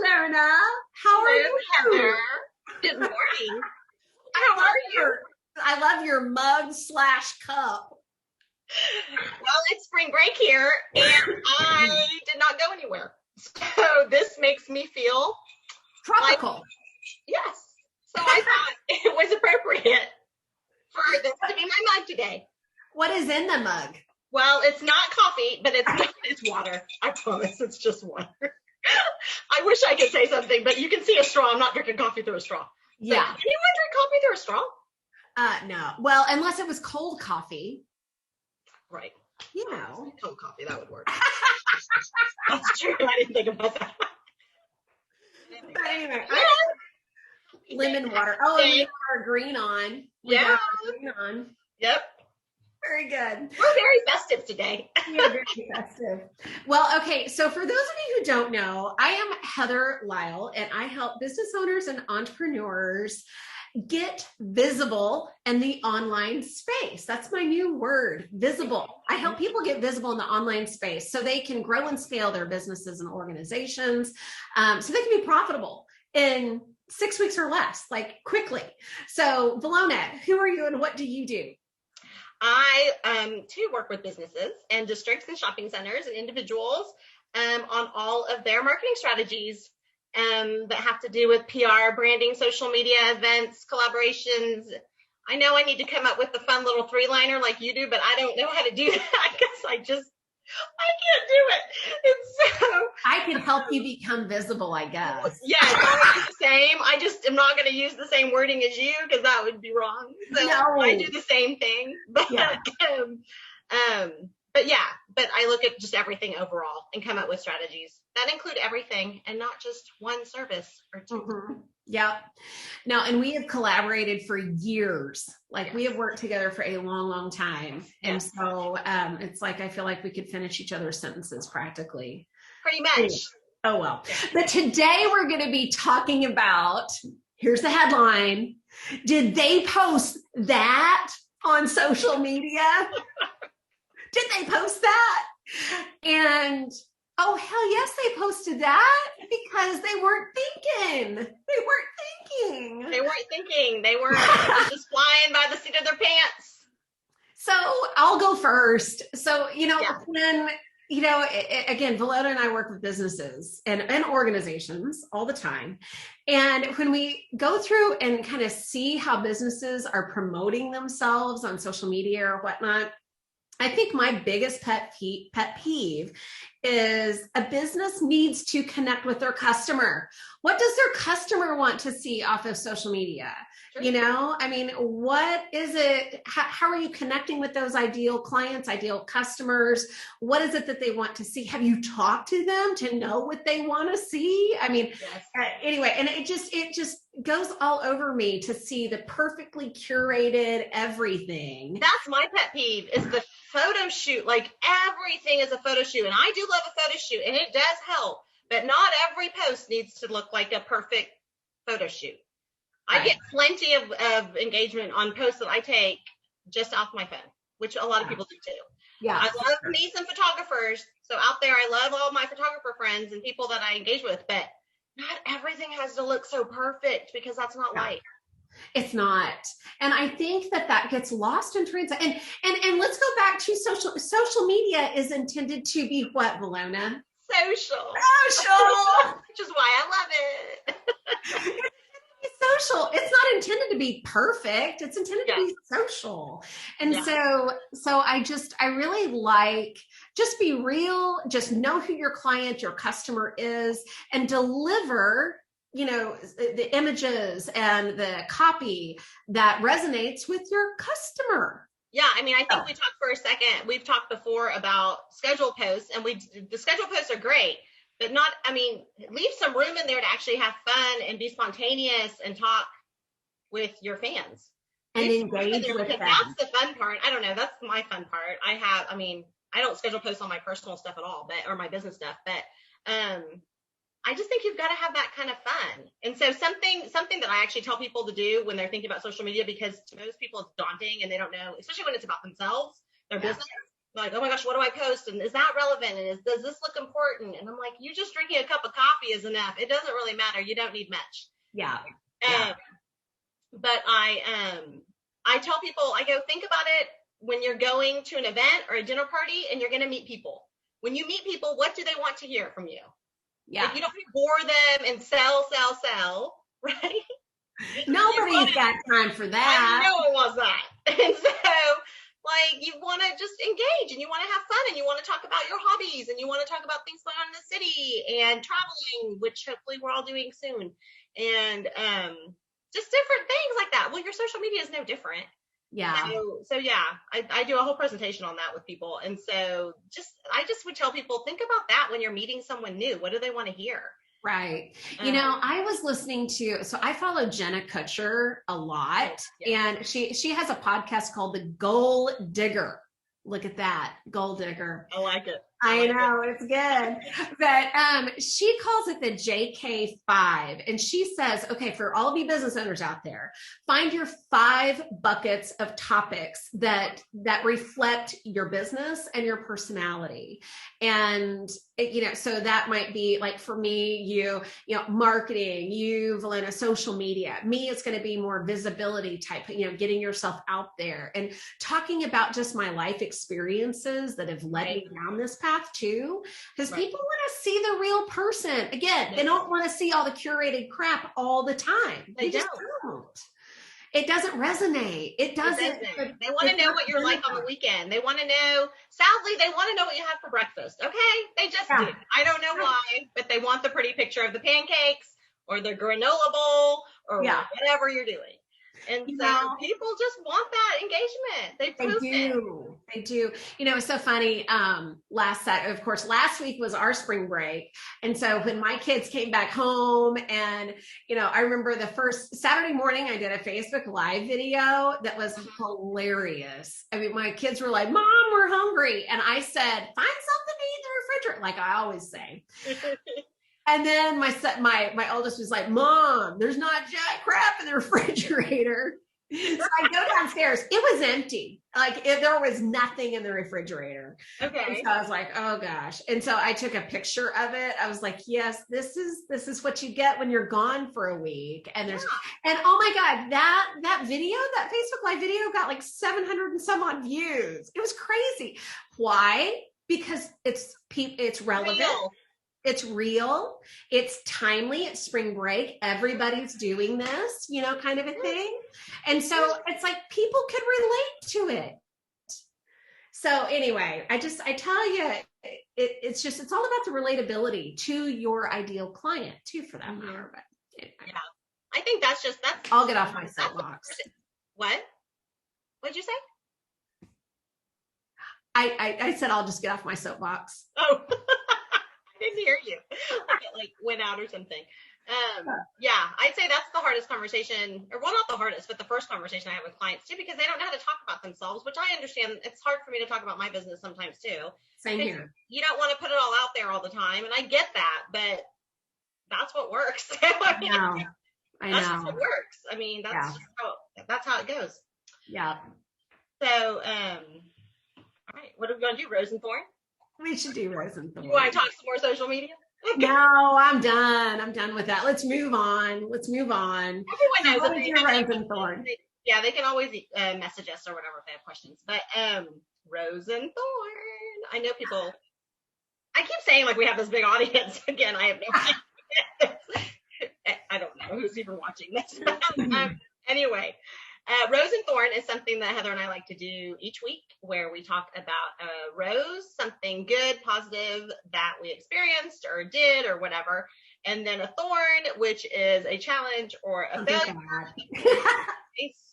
Lorna. How are Hello, you? Heather. Good morning. I How love are you? your mug slash cup. Well, it's spring break here, and I did not go anywhere. So this makes me feel like, Tropical. yes. So I thought it was appropriate for this to be my mug today. What is in the mug? Well, it's not coffee, but it's water. I promise it's just water. I wish I could say something, but you can see a straw. I'm not drinking coffee through a straw. Yeah. But can anyone drink coffee through a straw? No. Well, unless it was cold coffee. Right. You know. Cold coffee, that would work. That's true. I didn't think about that. But anyway, Yeah. lemon water. Oh, and we have our green on. We got Yeah. our green on. Yep. Very good. We're very festive today. We are very festive. Well, okay. So for those of you who don't know, I am Heather Lyle, and I help business owners and entrepreneurs get visible in the online space. That's my new word, visible. I help people get visible in the online space so they can grow and scale their businesses and organizations, so they can be profitable in 6 weeks or less, like quickly. So Valona, who are you and what do you do? I too work with businesses and districts and shopping centers and individuals on all of their marketing strategies that have to do with PR, branding, social media, events, collaborations. I know I need to come up with the fun little 3-liner like you do, but I don't know how to do that because I can't do it. It's so. I can help you become visible, I guess. Yeah, it's always the same. I just am not going to use the same wording as you because that would be wrong. So No. I do the same thing. But Yeah. but yeah, but I look at just everything overall and come up with strategies that include everything and not just one service or two. Mm-hmm. Yeah. No, and we have collaborated for years. Like we have worked together for a long, long time. And so it's like, I feel like we could finish each other's sentences practically. Pretty much. Oh, well. But today we're going to be talking about, here's the headline. Did they post that on social media? Did they post that? And oh, hell yes, they posted that because they weren't thinking. They were just flying by the seat of their pants. So I'll go first. So, when, again, Valona and I work with businesses and organizations all the time. And when we go through and kind of see how businesses are promoting themselves on social media or whatnot, I think my biggest pet peeve is a business needs to connect with their customer. What does their customer want to see off of social media? Sure. I mean, what is it? How are you connecting with those ideal clients, ideal customers? What is it that they want to see? Have you talked to them to know what they want to see? I mean, yes. Anyway, and it just goes all over me to see the perfectly curated everything. That's my pet peeve is the photo shoot. Like everything is a photo shoot, and I do love a photo shoot, and it does help, but not every post needs to look like a perfect photo shoot. Right. I get plenty of engagement on posts that I take just off my phone, which a lot of people do too. Yeah, I love me some photographers. So out there, I love all my photographer friends and people that I engage with, but not everything has to look so perfect because that's not life. It's not. And I think that gets lost in transit. And let's go back to social media is intended to be what, Valona? Social. Which is why I love it. It's social. It's not intended to be perfect. It's intended to be social. And so I really like, just be real, just know who your client, your customer is, and deliver the images and the copy that resonates with your customer. Yeah, I mean, I think we talked for a second. We've talked before about schedule posts, and the schedule posts are great, but leave some room in there to actually have fun and be spontaneous and talk with your fans. And engage with them. That's the fun part. I don't know. That's my fun part. I don't schedule posts on my personal stuff at all, or my business stuff, but I just think you've got to have that kind of fun. And so something that I actually tell people to do when they're thinking about social media, because to most people it's daunting and they don't know, especially when it's about themselves, their business, like, oh my gosh, what do I post? And is that relevant? And does this look important? And I'm like, you just drinking a cup of coffee is enough. It doesn't really matter. You don't need much. Yeah. But I tell people, I go, think about it when you're going to an event or a dinner party and you're going to meet people. When you meet people, what do they want to hear from you? Yeah. If you don't bore them and sell, right? Nobody's got time for that. I know it was that. And so, like, you want to just engage and you want to have fun and you want to talk about your hobbies and you want to talk about things going on in the city and traveling, which hopefully we're all doing soon. And just different things like that. Well, your social media is no different. Yeah. So yeah, I do a whole presentation on that with people. And so I just would tell people, think about that when you're meeting someone new. What do they want to hear? Right. You know, I was listening so I follow Jenna Kutcher a lot, and she has a podcast called The Goal Digger. Look at that, Goal Digger. I like it. I know, it's good. But she calls it the JK5. And she says, okay, for all of you business owners out there, find your 5 buckets of topics that reflect your business and your personality. And, so that might be like, for me, you marketing, Valena, social media. Me, it's going to be more visibility type, getting yourself out there and talking about just my life experiences that have led me down this path too, because people want to see the real person. Again, they don't want to see all the curated crap all the time. They just don't. It doesn't resonate. It doesn't. They want to know what you're like on the weekend. They want to know, sadly, they want to know what you have for breakfast. Okay? They just do. I don't know why, but they want the pretty picture of the pancakes or the granola bowl or whatever you're doing. And so people just want that engagement. They do. It's so funny. Last week was our spring break. And so when my kids came back home and, I remember the first Saturday morning, I did a Facebook Live video that was hilarious. I mean, my kids were like, Mom, we're hungry. And I said, find something to eat in the refrigerator, like I always say. And then my oldest was like, Mom, there's not jack crap in the refrigerator. So I go downstairs. It was empty. Like there was nothing in the refrigerator. Okay. And so I was like, oh gosh. And so I took a picture of it. I was like, yes, this is what you get when you're gone for a week. And and oh my God, that video, that Facebook Live video got like 700 and some odd views. It was crazy. Why? Because it's relevant. It's real. It's timely. It's spring break. Everybody's doing this, kind of a thing. And so it's like people could relate to it. So anyway, I tell you, it's all about the relatability to your ideal client too, for that matter. But anyway. Yeah, I think that's. I'll get off my soapbox. What? What'd you say? I said I'll just get off my soapbox. Oh. Didn't hear you. Like it went out or something. I'd say that's the hardest conversation, or well, not the hardest, but the first conversation I have with clients too, because they don't know how to talk about themselves, which I understand. It's hard for me to talk about my business sometimes too. Same here. You don't want to put it all out there all the time, and I get that, but that's what works. I know. That's just what works. I mean, that's how it goes. Yeah. So, all right, what are we going to do, Rose and Thorn? We should do Rose and Thorn. You want to talk some more social media? Okay. No, I'm done. I'm done with that. Let's move on. Everyone knows that Rose and Thorn. They can always message us or whatever if they have questions. But Rose and Thorn. I know people. I keep saying like we have this big audience. Again, I have no idea. I don't know who's even watching this. Anyway. Rose and Thorn is something that Heather and I like to do each week, where we talk about a rose, something good, positive that we experienced or did or whatever, and then a thorn, which is a challenge or a failure.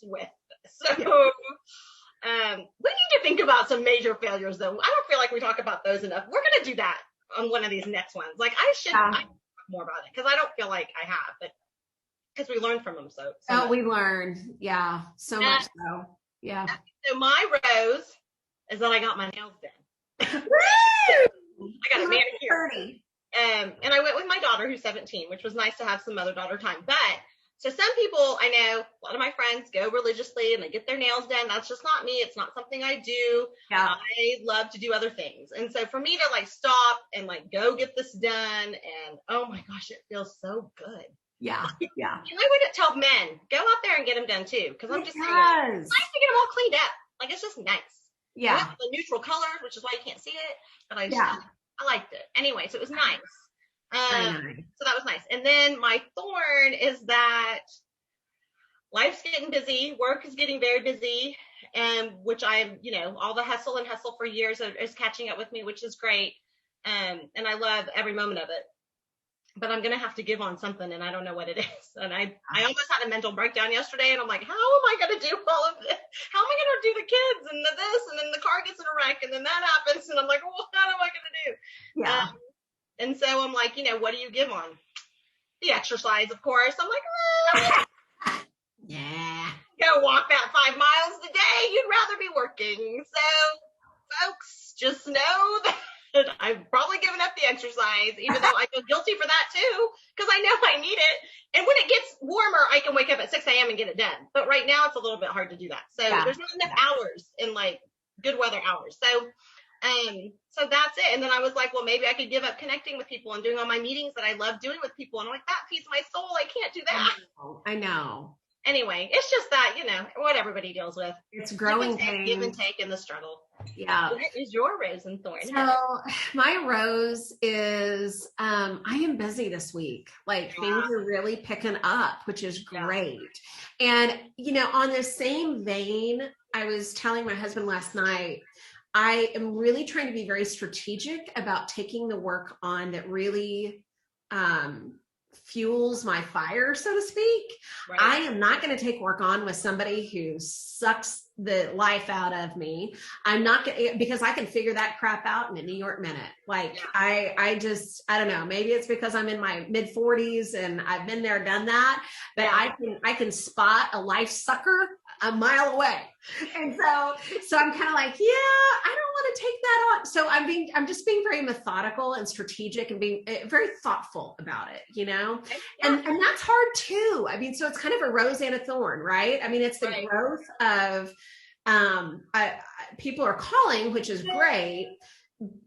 With. So we need to think about some major failures, though. I don't feel like we talk about those enough. We're going to do that on one of these next ones. Like I should talk more about it because I don't feel like I have, but because we learned from them so we learned. Yeah, so much so. Yeah. So my rose is that I got my nails done. I got a manicure. And I went with my daughter who's 17, which was nice to have some mother-daughter time. But So some people, I know a lot of my friends go religiously and they get their nails done. That's just not me. It's not something I do. Yeah. I love to do other things. And so for me to like stop and like go get this done, and oh my gosh, it feels so good. Yeah. Yeah. And I wouldn't tell men, go out there and get them done too. Cause I'm just saying, Yes. it's nice to get them all cleaned up. Like it's just nice. Yeah. The neutral colors, which is why you can't see it. But Yeah. I liked it. Anyway, so it was nice. I know. So that was nice. And then my thorn is that life's getting busy, work is getting very busy, and which I'm, all the hustle and hustle for years is catching up with me, which is great. And I love every moment of it. But I'm gonna have to give on something, and I don't know what it is. And I almost had a mental breakdown yesterday, and I'm like, how am I gonna do all of this? How am I gonna do the kids and this, and then the car gets in a wreck, and then that happens, and I'm like, well, what am I gonna do? Yeah. And so I'm like, what do you give on? The exercise, of course. I'm like, Yeah. go walk that 5 miles a day. You'd rather be working. So, folks, just know that I've probably given up the exercise, even though I feel guilty for that too, because I know I need it. And when it gets warmer, I can wake up at 6 a.m. and get it done. But right now, it's a little bit hard to do that. So there's not enough hours in like good weather hours. So that's it. And then I was like, well, maybe I could give up connecting with people and doing all my meetings that I love doing with people. And I'm like, that feeds my soul. I can't do that. I know. Anyway, it's just that, what everybody deals with. It's growing pains. Give and take in the struggle. Yeah. What is your rose and thorn? So my rose is, I am busy this week. Like things are really picking up, which is great. And, on the same vein, I was telling my husband last night, I am really trying to be very strategic about taking the work on that really fuels my fire, so to speak. Right. I am not going to take work on with somebody who sucks the life out of me. I'm not going to, because I can figure that crap out in a New York minute. Like I don't know, maybe it's because I'm in my mid 40s and I've been there, done that, but I can spot a life sucker a mile away. And so I'm kind of like, I don't want to take that on. So I'm just being very methodical and strategic and being very thoughtful about it, and that's hard too. I mean, so it's kind of a rose and a thorn, right? I mean, it's the growth of, people are calling, which is great,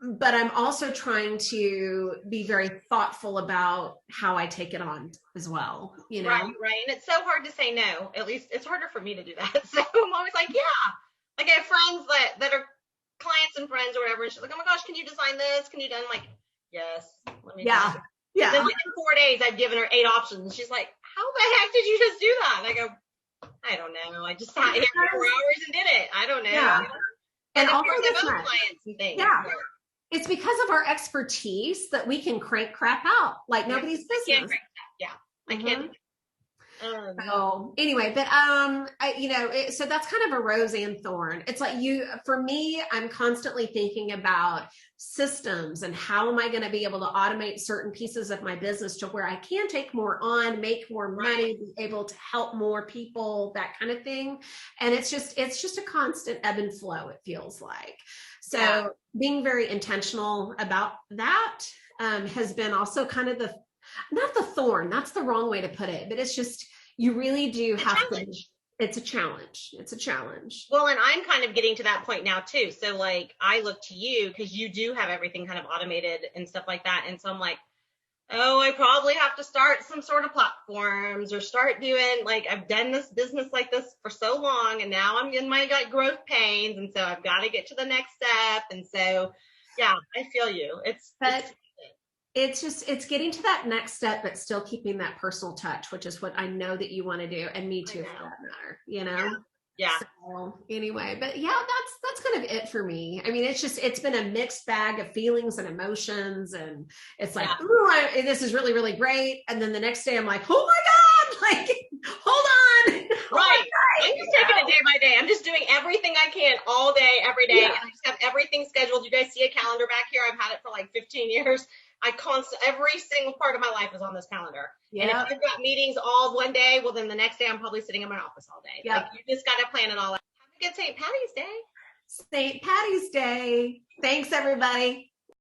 but I'm also trying to be very thoughtful about how I take it on as well, Right. And it's so hard to say no. At least it's harder for me to do that. So I'm always like, like I have friends that are clients and friends or whatever. And she's like, oh my gosh, can you design this? Can you do? I'm like, yes. Let me do it. Yeah. Then like in 4 days, I've given her 8 options. And she's like, how the heck did you just do that? And I go, I don't know. I just sat here for 4 hours and did it. I don't know. Yeah. And also other clients and things. Yeah. It's because of our expertise that we can crank crap out like nobody's business. I can't crank that. Yeah. I can't. So anyway, but so that's kind of a rose and thorn. It's like for me, I'm constantly thinking about systems and how am I going to be able to automate certain pieces of my business to where I can take more on, make more money, be able to help more people, that kind of thing. And it's just a constant ebb and flow, it feels like. So being very intentional about that has been also kind of not the thorn, that's the wrong way to put it, but it's just, you really do have to, it's a challenge. It's a challenge. Well, and I'm kind of getting to that point now too. So like, I look to you because you do have everything kind of automated and stuff like that. And so I'm like, oh, I probably have to start some sort of platforms or start doing, like, I've done this business like this for so long and now I'm in my growth pains. And so I've got to get to the next step. And so, I feel you. It's getting to that next step, but still keeping that personal touch, which is what I know that you want to do. And me too, for that matter, Yeah. So anyway, but that's kind of it for me. I mean, it's been a mixed bag of feelings and emotions, and it's like, ooh, this is really, really great. And then the next day I'm like, oh my God, like, hold on. Right. I'm just taking it day by day. I'm just doing everything I can all day, every day. And I just have everything scheduled. You guys see a calendar back here. I've had it for like 15 years. Every single part of my life is on this calendar. And if I've got meetings all one day, well, then the next day I'm probably sitting in my office all day. Like, you just got to plan it all out. Have a good St. Patty's Day. St. Patty's Day. Thanks, everybody.